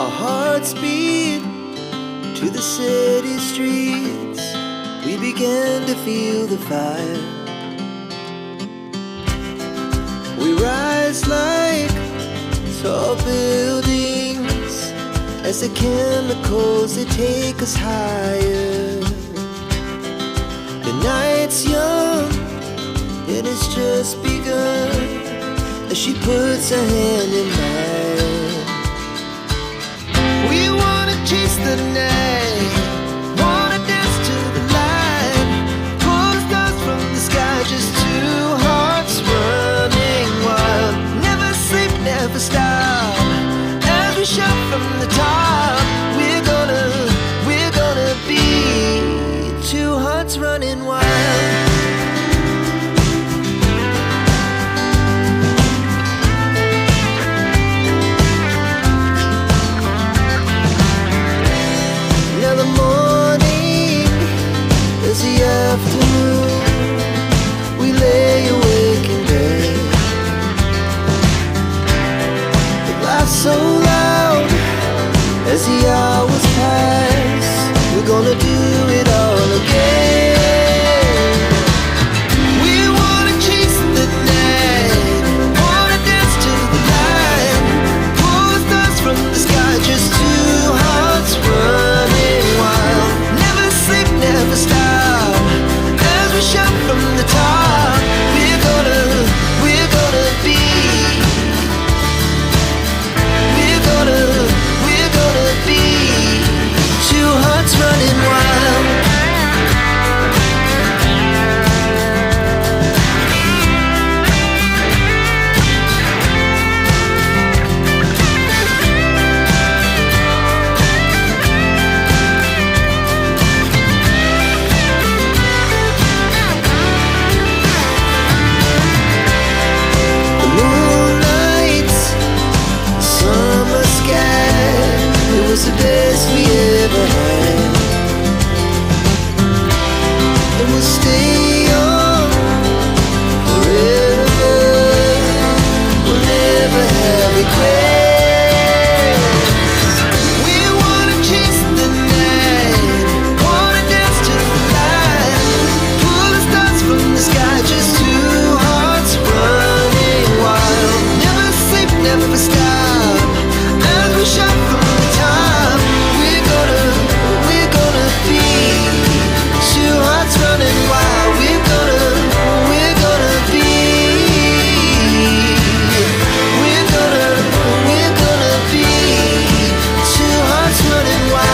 Our hearts beat to the city streets. We began to feel the fire. We rise like tall buildings as the chemicals, they take us higher. The night's young, it has just begun, as she puts her hand in mine. We wanna chase the night, wanna dance to the light, pull the stars from the sky, just two hearts running wild. Never sleep, never stop, as we shout from the top. We're gonna be two hearts running wild. Now the morning is the afternoon. We lay awake in bed. The laughs so loud as the hours pass. We're gonna do it all again. We wanna chase the night, wanna dance to the light, pull the stars from the sky, just two hearts running wild. Never sleep, never stop, as we shout from the top. We're gonna be, we're gonna be two hearts running wild. The moonlight, summer sky, it was the best we ever had. And we'll stay young forever. We'll never have regrets. We wanna chase the night, wanna dance to the light, pull the stars from the sky, just two hearts running wild. Never sleep, never stop, as we shout from the top. We're gonna be two hearts running wild. We're gonna be, we're gonna be two hearts running wild.